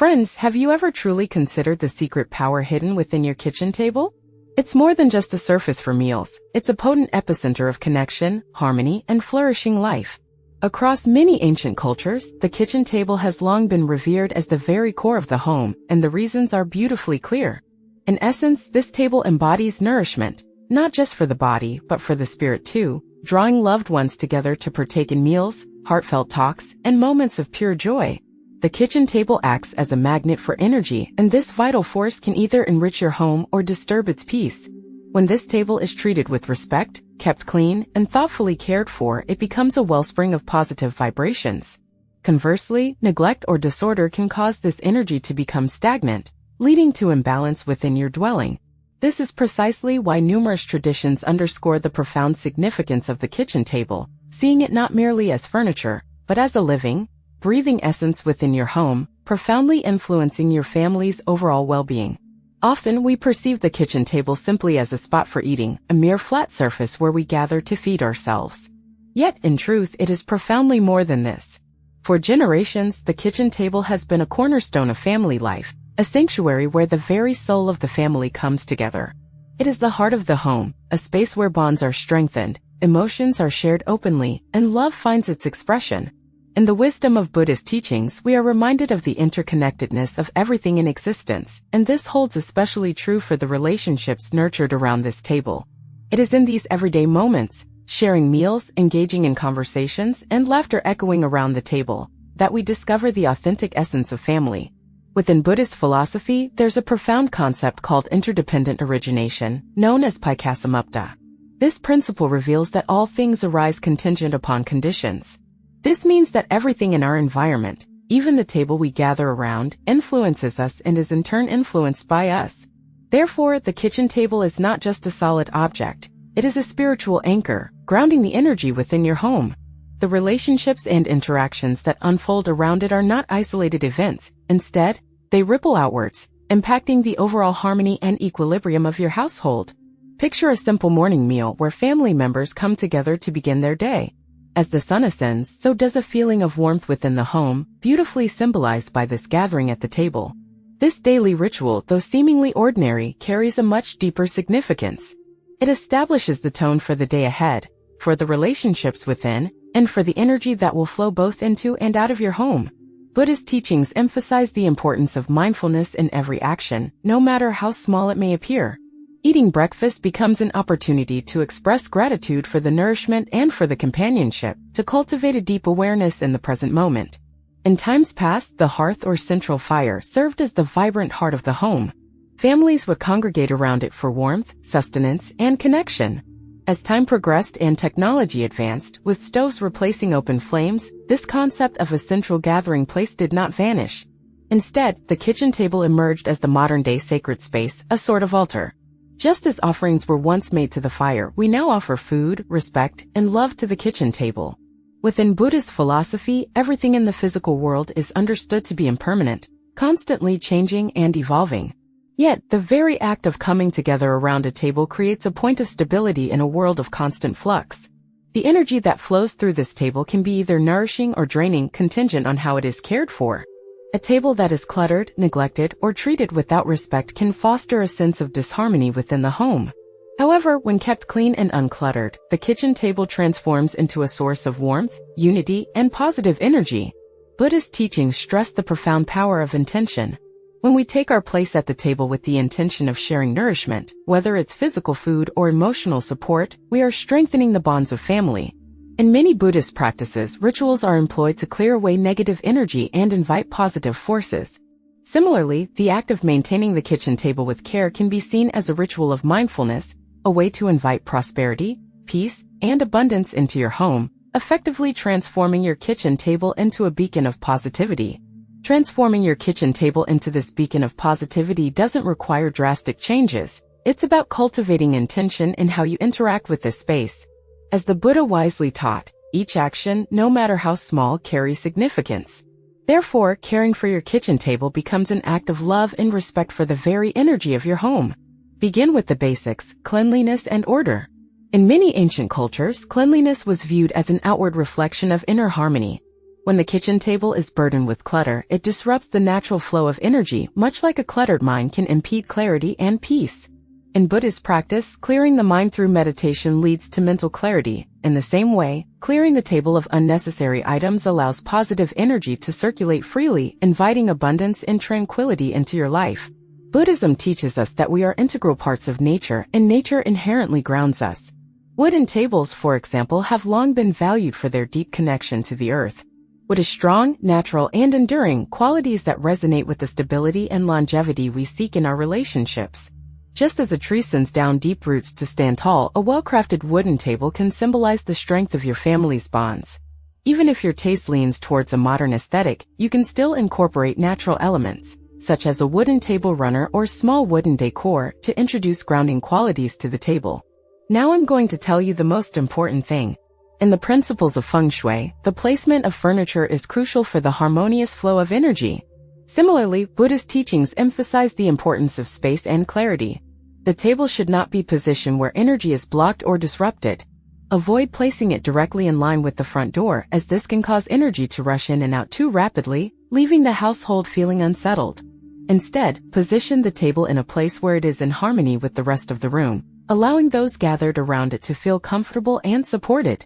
Friends, have you ever truly considered the secret power hidden within your kitchen table? It's more than just a surface for meals. It's a potent epicenter of connection, harmony, and flourishing life. Across many ancient cultures, the kitchen table has long been revered as the very core of the home, and the reasons are beautifully clear. In essence, this table embodies nourishment, not just for the body, but for the spirit too, drawing loved ones together to partake in meals, heartfelt talks, and moments of pure joy. The kitchen table acts as a magnet for energy, and this vital force can either enrich your home or disturb its peace. When this table is treated with respect, kept clean, and thoughtfully cared for, it becomes a wellspring of positive vibrations. Conversely, neglect or disorder can cause this energy to become stagnant, leading to imbalance within your dwelling. This is precisely why numerous traditions underscore the profound significance of the kitchen table, seeing it not merely as furniture, but as a living, breathing essence within your home, profoundly influencing your family's overall well-being. Often we perceive the kitchen table simply as a spot for eating, a mere flat surface where we gather to feed ourselves. Yet, in truth, it is profoundly more than this. For generations, the kitchen table has been a cornerstone of family life, a sanctuary where the very soul of the family comes together. It is the heart of the home, a space where bonds are strengthened, emotions are shared openly, and love finds its expression. In the wisdom of Buddhist teachings, we are reminded of the interconnectedness of everything in existence, and this holds especially true for the relationships nurtured around this table. It is in these everyday moments, sharing meals, engaging in conversations, and laughter echoing around the table, that we discover the authentic essence of family. Within Buddhist philosophy, there's a profound concept called interdependent origination, known as Paiccasamupta. This principle reveals that all things arise contingent upon conditions. This means that everything in our environment, even the table we gather around, influences us and is in turn influenced by us. Therefore, the kitchen table is not just a solid object. It is a spiritual anchor, grounding the energy within your home. The relationships and interactions that unfold around it are not isolated events. Instead, they ripple outwards, impacting the overall harmony and equilibrium of your household. Picture a simple morning meal where family members come together to begin their day. As the sun ascends, so does a feeling of warmth within the home, beautifully symbolized by this gathering at the table. This daily ritual, though seemingly ordinary, carries a much deeper significance. It establishes the tone for the day ahead, for the relationships within, and for the energy that will flow both into and out of your home. Buddhist teachings emphasize the importance of mindfulness in every action, no matter how small it may appear. Eating breakfast becomes an opportunity to express gratitude for the nourishment and for the companionship, to cultivate a deep awareness in the present moment. In times past, the hearth or central fire served as the vibrant heart of the home. Families would congregate around it for warmth, sustenance, and connection. As time progressed and technology advanced, with stoves replacing open flames, this concept of a central gathering place did not vanish. Instead, the kitchen table emerged as the modern-day sacred space, a sort of altar. Just as offerings were once made to the fire, we now offer food, respect, and love to the kitchen table. Within Buddhist philosophy, everything in the physical world is understood to be impermanent, constantly changing and evolving. Yet, the very act of coming together around a table creates a point of stability in a world of constant flux. The energy that flows through this table can be either nourishing or draining, contingent on how it is cared for. A table that is cluttered, neglected, or treated without respect can foster a sense of disharmony within the home. However, when kept clean and uncluttered, the kitchen table transforms into a source of warmth, unity, and positive energy. Buddhist teachings stress the profound power of intention. When we take our place at the table with the intention of sharing nourishment, whether it's physical food or emotional support, we are strengthening the bonds of family. In many Buddhist practices, rituals are employed to clear away negative energy and invite positive forces. Similarly, the act of maintaining the kitchen table with care can be seen as a ritual of mindfulness, a way to invite prosperity, peace, and abundance into your home, effectively transforming your kitchen table into a beacon of positivity. Transforming your kitchen table into this beacon of positivity doesn't require drastic changes. It's about cultivating intention in how you interact with this space. As the Buddha wisely taught, each action, no matter how small, carries significance. Therefore, caring for your kitchen table becomes an act of love and respect for the very energy of your home. Begin with the basics, cleanliness and order. In many ancient cultures, cleanliness was viewed as an outward reflection of inner harmony. When the kitchen table is burdened with clutter, it disrupts the natural flow of energy, much like a cluttered mind can impede clarity and peace. In Buddhist practice, clearing the mind through meditation leads to mental clarity. In the same way, clearing the table of unnecessary items allows positive energy to circulate freely, inviting abundance and tranquility into your life. Buddhism teaches us that we are integral parts of nature, and nature inherently grounds us. Wooden tables, for example, have long been valued for their deep connection to the earth. Wood is strong, natural, and enduring, qualities that resonate with the stability and longevity we seek in our relationships. Just as a tree sends down deep roots to stand tall, a well-crafted wooden table can symbolize the strength of your family's bonds. Even if your taste leans towards a modern aesthetic, you can still incorporate natural elements, such as a wooden table runner or small wooden decor, to introduce grounding qualities to the table. Now I'm going to tell you the most important thing. In the principles of feng shui, the placement of furniture is crucial for the harmonious flow of energy. Similarly, Buddhist teachings emphasize the importance of space and clarity. The table should not be positioned where energy is blocked or disrupted. Avoid placing it directly in line with the front door, as this can cause energy to rush in and out too rapidly, leaving the household feeling unsettled. Instead, position the table in a place where it is in harmony with the rest of the room, allowing those gathered around it to feel comfortable and supported.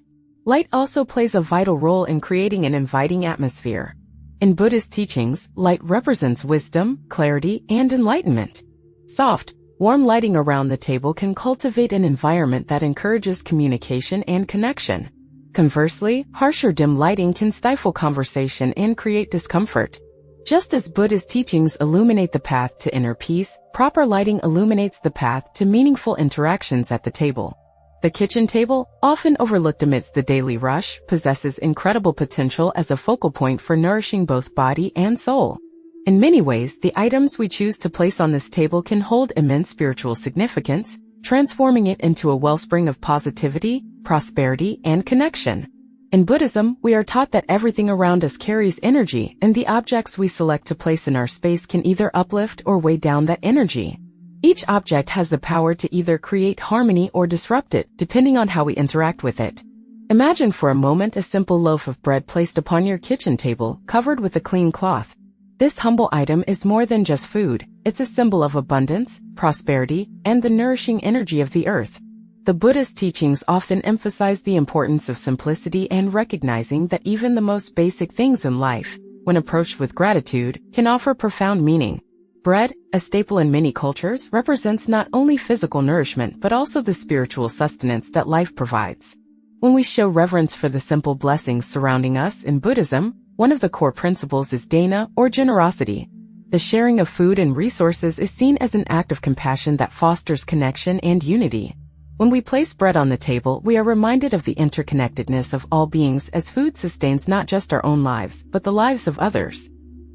Light also plays a vital role in creating an inviting atmosphere. In Buddhist teachings, light represents wisdom, clarity, and enlightenment. Soft, warm lighting around the table can cultivate an environment that encourages communication and connection. Conversely, harsher dim lighting can stifle conversation and create discomfort. Just as Buddhist teachings illuminate the path to inner peace, proper lighting illuminates the path to meaningful interactions at the table. The kitchen table, often overlooked amidst the daily rush, possesses incredible potential as a focal point for nourishing both body and soul. In many ways, the items we choose to place on this table can hold immense spiritual significance, transforming it into a wellspring of positivity, prosperity, and connection. In Buddhism, we are taught that everything around us carries energy, and the objects we select to place in our space can either uplift or weigh down that energy. Each object has the power to either create harmony or disrupt it, depending on how we interact with it. Imagine for a moment a simple loaf of bread placed upon your kitchen table, covered with a clean cloth. This humble item is more than just food. It's a symbol of abundance, prosperity, and the nourishing energy of the earth. The Buddhist teachings often emphasize the importance of simplicity and recognizing that even the most basic things in life, when approached with gratitude, can offer profound meaning. Bread, a staple in many cultures, represents not only physical nourishment but also the spiritual sustenance that life provides. When we show reverence for the simple blessings surrounding us in Buddhism, one of the core principles is dana, or generosity. The sharing of food and resources is seen as an act of compassion that fosters connection and unity. When we place bread on the table, we are reminded of the interconnectedness of all beings, as food sustains not just our own lives, but the lives of others.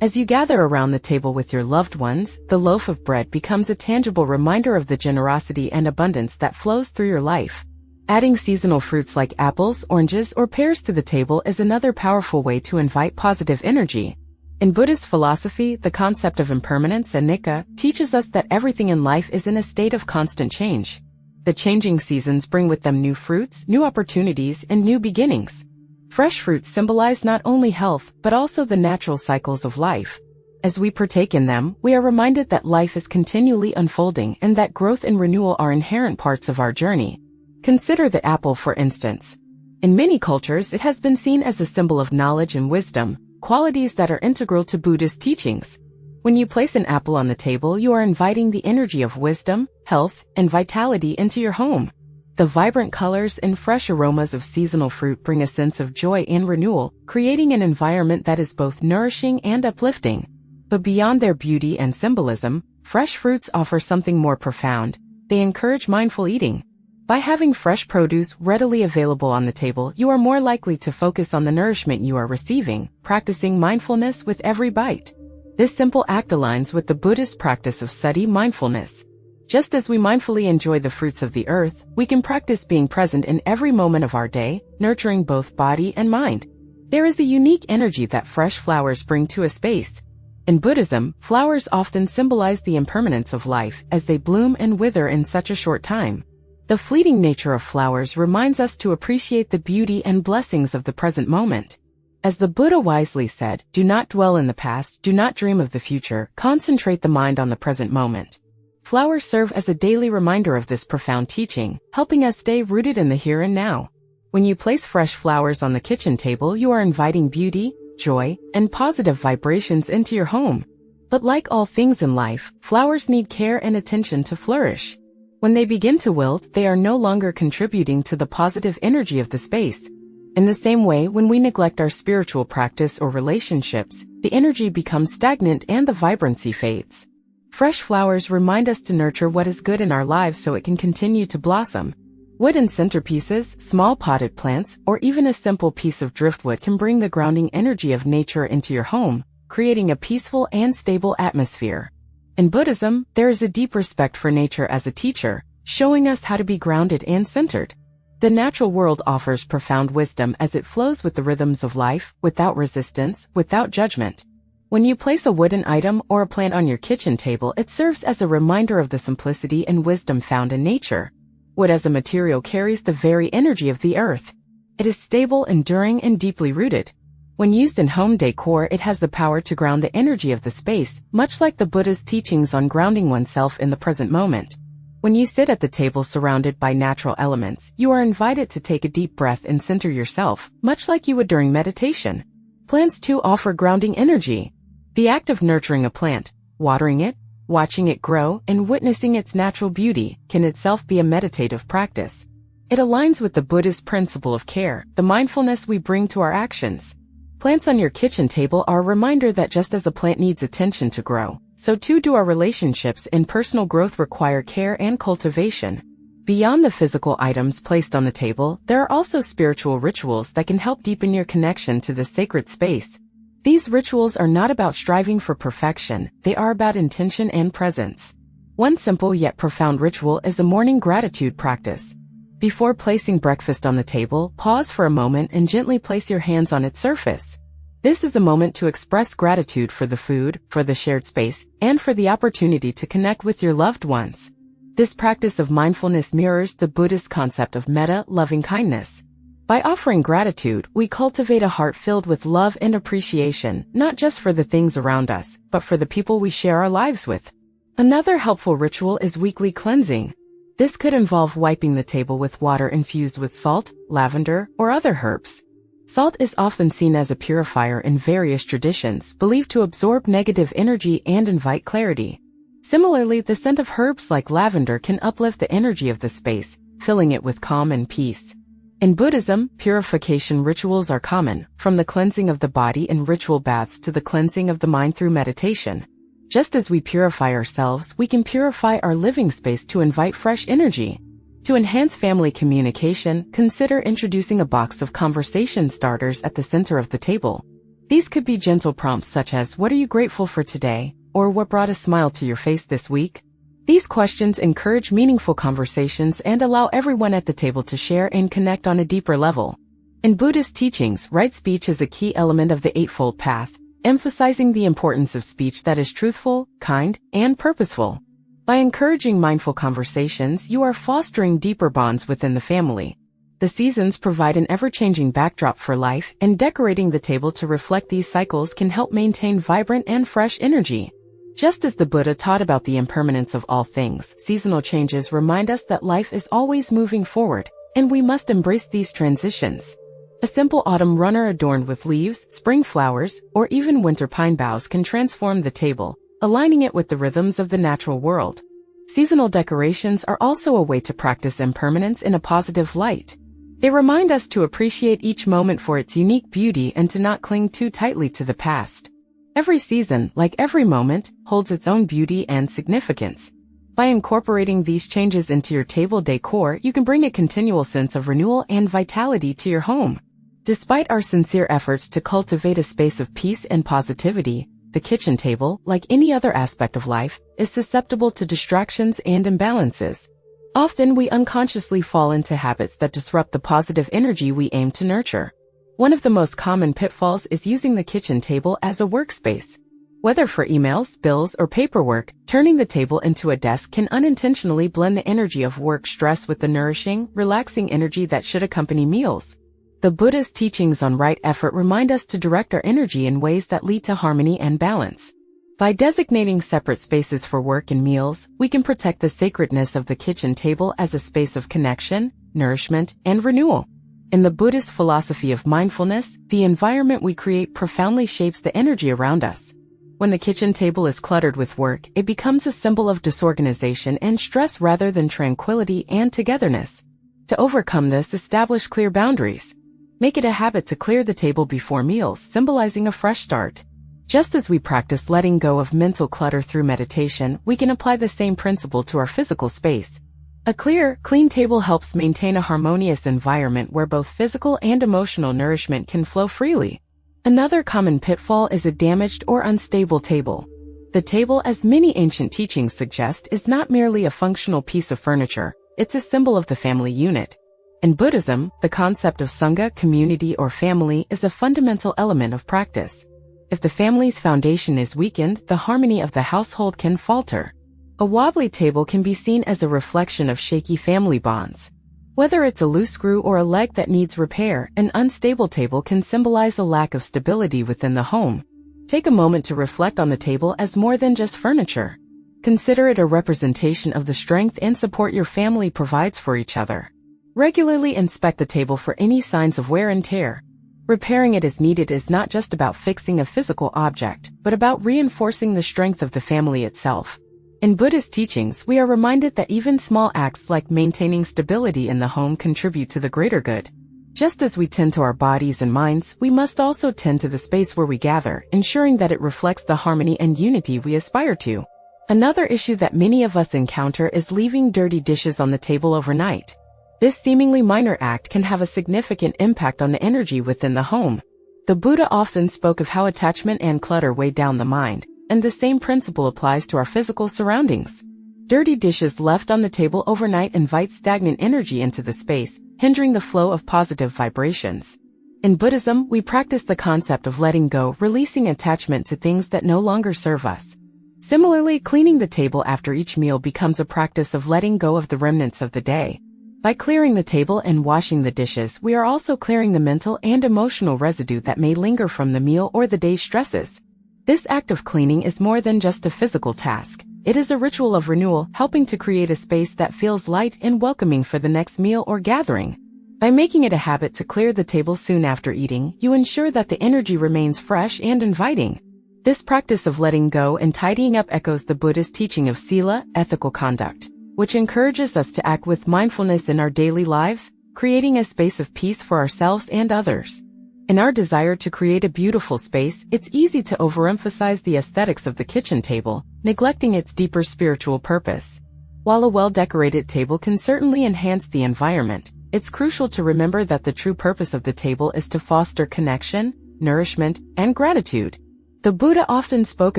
As you gather around the table with your loved ones, the loaf of bread becomes a tangible reminder of the generosity and abundance that flows through your life. Adding seasonal fruits like apples, oranges, or pears to the table is another powerful way to invite positive energy. In Buddhist philosophy, the concept of impermanence, anicca, teaches us that everything in life is in a state of constant change. The changing seasons bring with them new fruits, new opportunities, and new beginnings. Fresh fruits symbolize not only health, but also the natural cycles of life. As we partake in them, we are reminded that life is continually unfolding and that growth and renewal are inherent parts of our journey. Consider the apple, for instance. In many cultures, it has been seen as a symbol of knowledge and wisdom, qualities that are integral to Buddhist teachings. When you place an apple on the table, you are inviting the energy of wisdom, health, and vitality into your home. The vibrant colors and fresh aromas of seasonal fruit bring a sense of joy and renewal, creating an environment that is both nourishing and uplifting. But beyond their beauty and symbolism, fresh fruits offer something more profound. They encourage mindful eating. By having fresh produce readily available on the table, you are more likely to focus on the nourishment you are receiving, practicing mindfulness with every bite. This simple act aligns with the Buddhist practice of sati mindfulness. Just as we mindfully enjoy the fruits of the earth, we can practice being present in every moment of our day, nurturing both body and mind. There is a unique energy that fresh flowers bring to a space. In Buddhism, flowers often symbolize the impermanence of life, as they bloom and wither in such a short time. The fleeting nature of flowers reminds us to appreciate the beauty and blessings of the present moment. As the Buddha wisely said, do not dwell in the past, do not dream of the future, concentrate the mind on the present moment. Flowers serve as a daily reminder of this profound teaching, helping us stay rooted in the here and now. When you place fresh flowers on the kitchen table, you are inviting beauty, joy, and positive vibrations into your home. But like all things in life, flowers need care and attention to flourish. When they begin to wilt, they are no longer contributing to the positive energy of the space. In the same way, when we neglect our spiritual practice or relationships, the energy becomes stagnant and the vibrancy fades. Fresh flowers remind us to nurture what is good in our lives so it can continue to blossom. Wooden centerpieces, small potted plants, or even a simple piece of driftwood can bring the grounding energy of nature into your home, creating a peaceful and stable atmosphere. In Buddhism, there is a deep respect for nature as a teacher, showing us how to be grounded and centered. The natural world offers profound wisdom as it flows with the rhythms of life, without resistance, without judgment. When you place a wooden item or a plant on your kitchen table, it serves as a reminder of the simplicity and wisdom found in nature. Wood as a material carries the very energy of the earth. It is stable, enduring, and deeply rooted. When used in home decor, it has the power to ground the energy of the space, much like the Buddha's teachings on grounding oneself in the present moment. When you sit at the table surrounded by natural elements, you are invited to take a deep breath and center yourself, much like you would during meditation. Plants too offer grounding energy. The act of nurturing a plant, watering it, watching it grow, and witnessing its natural beauty can itself be a meditative practice. It aligns with the Buddhist principle of care, the mindfulness we bring to our actions. Plants on your kitchen table are a reminder that just as a plant needs attention to grow, so too do our relationships and personal growth require care and cultivation. Beyond the physical items placed on the table, there are also spiritual rituals that can help deepen your connection to the sacred space. These rituals are not about striving for perfection, they are about intention and presence. One simple yet profound ritual is a morning gratitude practice. Before placing breakfast on the table, pause for a moment and gently place your hands on its surface. This is a moment to express gratitude for the food, for the shared space, and for the opportunity to connect with your loved ones. This practice of mindfulness mirrors the Buddhist concept of metta, loving kindness. By offering gratitude, we cultivate a heart filled with love and appreciation, not just for the things around us, but for the people we share our lives with. Another helpful ritual is weekly cleansing. This could involve wiping the table with water infused with salt, lavender, or other herbs. Salt is often seen as a purifier in various traditions, believed to absorb negative energy and invite clarity. Similarly, the scent of herbs like lavender can uplift the energy of the space, filling it with calm and peace. In Buddhism, purification rituals are common, from the cleansing of the body in ritual baths to the cleansing of the mind through meditation. Just as we purify ourselves, we can purify our living space to invite fresh energy. To enhance family communication, consider introducing a box of conversation starters at the center of the table. These could be gentle prompts such as, "What are you grateful for today?" or "What brought a smile to your face this week?" These questions encourage meaningful conversations and allow everyone at the table to share and connect on a deeper level. In Buddhist teachings, right speech is a key element of the Eightfold Path, emphasizing the importance of speech that is truthful, kind, and purposeful. By encouraging mindful conversations, you are fostering deeper bonds within the family. The seasons provide an ever-changing backdrop for life, and decorating the table to reflect these cycles can help maintain vibrant and fresh energy. Just as the Buddha taught about the impermanence of all things, seasonal changes remind us that life is always moving forward, and we must embrace these transitions. A simple autumn runner adorned with leaves, spring flowers, or even winter pine boughs can transform the table, aligning it with the rhythms of the natural world. Seasonal decorations are also a way to practice impermanence in a positive light. They remind us to appreciate each moment for its unique beauty and to not cling too tightly to the past. Every season, like every moment, holds its own beauty and significance. By incorporating these changes into your table decor, you can bring a continual sense of renewal and vitality to your home. Despite our sincere efforts to cultivate a space of peace and positivity, the kitchen table, like any other aspect of life, is susceptible to distractions and imbalances. Often we unconsciously fall into habits that disrupt the positive energy we aim to nurture. One of the most common pitfalls is using the kitchen table as a workspace. Whether for emails, bills, or paperwork, turning the table into a desk can unintentionally blend the energy of work stress with the nourishing, relaxing energy that should accompany meals. The Buddha's teachings on right effort remind us to direct our energy in ways that lead to harmony and balance. By designating separate spaces for work and meals, we can protect the sacredness of the kitchen table as a space of connection, nourishment, and renewal. In the Buddhist philosophy of mindfulness, the environment we create profoundly shapes the energy around us. When the kitchen table is cluttered with work, it becomes a symbol of disorganization and stress rather than tranquility and togetherness. To overcome this, establish clear boundaries. Make it a habit to clear the table before meals, symbolizing a fresh start. Just as we practice letting go of mental clutter through meditation, we can apply the same principle to our physical space. A clear, clean table helps maintain a harmonious environment where both physical and emotional nourishment can flow freely. Another common pitfall is a damaged or unstable table. The table, as many ancient teachings suggest, is not merely a functional piece of furniture, it's a symbol of the family unit. In Buddhism, the concept of Sangha, community or family, is a fundamental element of practice. If the family's foundation is weakened, the harmony of the household can falter. A wobbly table can be seen as a reflection of shaky family bonds. Whether it's a loose screw or a leg that needs repair, an unstable table can symbolize a lack of stability within the home. Take a moment to reflect on the table as more than just furniture. Consider it a representation of the strength and support your family provides for each other. Regularly inspect the table for any signs of wear and tear. Repairing it as needed is not just about fixing a physical object, but about reinforcing the strength of the family itself. In Buddhist teachings, we are reminded that even small acts like maintaining stability in the home contribute to the greater good. Just as we tend to our bodies and minds, we must also tend to the space where we gather, ensuring that it reflects the harmony and unity we aspire to. Another issue that many of us encounter is leaving dirty dishes on the table overnight. This seemingly minor act can have a significant impact on the energy within the home. The Buddha often spoke of how attachment and clutter weigh down the mind, and the same principle applies to our physical surroundings. Dirty dishes left on the table overnight invite stagnant energy into the space, hindering the flow of positive vibrations. In Buddhism, we practice the concept of letting go, releasing attachment to things that no longer serve us. Similarly, cleaning the table after each meal becomes a practice of letting go of the remnants of the day. By clearing the table and washing the dishes, we are also clearing the mental and emotional residue that may linger from the meal or the day's stresses. This act of cleaning is more than just a physical task. It is a ritual of renewal, helping to create a space that feels light and welcoming for the next meal or gathering. By making it a habit to clear the table soon after eating, you ensure that the energy remains fresh and inviting. This practice of letting go and tidying up echoes the Buddhist teaching of sila, ethical conduct, which encourages us to act with mindfulness in our daily lives, creating a space of peace for ourselves and others. In our desire to create a beautiful space, it's easy to overemphasize the aesthetics of the kitchen table, neglecting its deeper spiritual purpose. While a well-decorated table can certainly enhance the environment, it's crucial to remember that the true purpose of the table is to foster connection, nourishment, and gratitude. The Buddha often spoke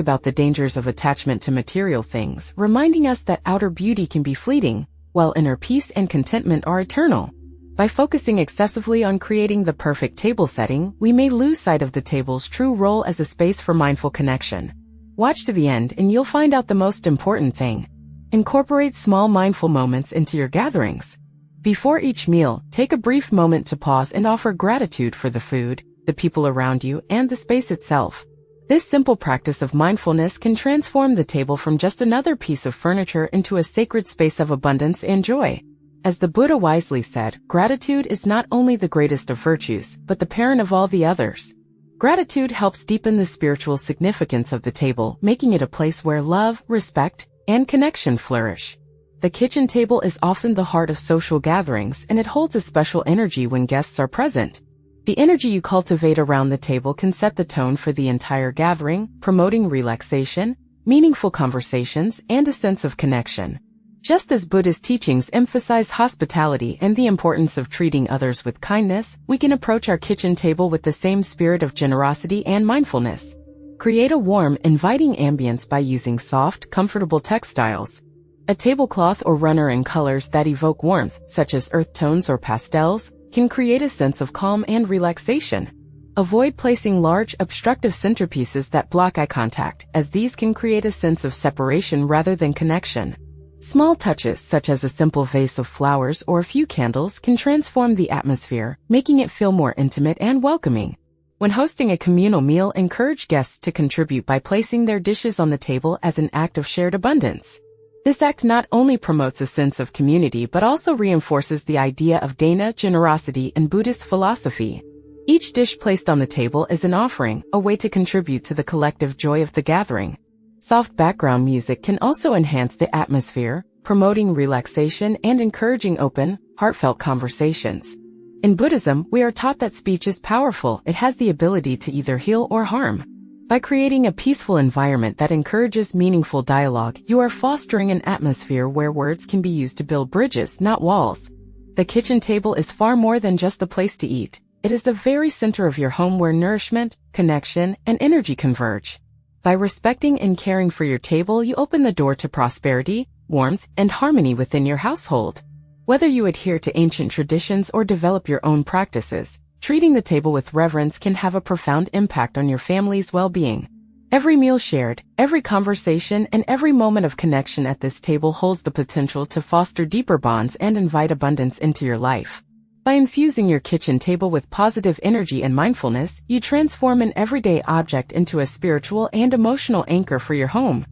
about the dangers of attachment to material things, reminding us that outer beauty can be fleeting, while inner peace and contentment are eternal. By focusing excessively on creating the perfect table setting, we may lose sight of the table's true role as a space for mindful connection. Watch to the end and you'll find out the most important thing. Incorporate small mindful moments into your gatherings. Before each meal, take a brief moment to pause and offer gratitude for the food, the people around you, and the space itself. This simple practice of mindfulness can transform the table from just another piece of furniture into a sacred space of abundance and joy. As the Buddha wisely said, gratitude is not only the greatest of virtues, but the parent of all the others. Gratitude helps deepen the spiritual significance of the table, making it a place where love, respect, and connection flourish. The kitchen table is often the heart of social gatherings, and it holds a special energy when guests are present. The energy you cultivate around the table can set the tone for the entire gathering, promoting relaxation, meaningful conversations, and a sense of connection. Just as Buddhist teachings emphasize hospitality and the importance of treating others with kindness, we can approach our kitchen table with the same spirit of generosity and mindfulness. Create a warm, inviting ambience by using soft, comfortable textiles. A tablecloth or runner in colors that evoke warmth, such as earth tones or pastels, can create a sense of calm and relaxation. Avoid placing large, obstructive centerpieces that block eye contact, as these can create a sense of separation rather than connection. Small touches such as a simple vase of flowers or a few candles can transform the atmosphere, making it feel more intimate and welcoming. When hosting a communal meal, encourage guests to contribute by placing their dishes on the table as an act of shared abundance. This act not only promotes a sense of community but also reinforces the idea of dana, generosity, in Buddhist philosophy. Each dish placed on the table is an offering, a way to contribute to the collective joy of the gathering. Soft background music can also enhance the atmosphere, promoting relaxation and encouraging open, heartfelt conversations. In Buddhism, we are taught that speech is powerful. It has the ability to either heal or harm. By creating a peaceful environment that encourages meaningful dialogue, you are fostering an atmosphere where words can be used to build bridges, not walls. The kitchen table is far more than just a place to eat. It is the very center of your home where nourishment, connection, and energy converge. By respecting and caring for your table, you open the door to prosperity, warmth, and harmony within your household. Whether you adhere to ancient traditions or develop your own practices, treating the table with reverence can have a profound impact on your family's well-being. Every meal shared, every conversation, and every moment of connection at this table holds the potential to foster deeper bonds and invite abundance into your life. By infusing your kitchen table with positive energy and mindfulness, you transform an everyday object into a spiritual and emotional anchor for your home.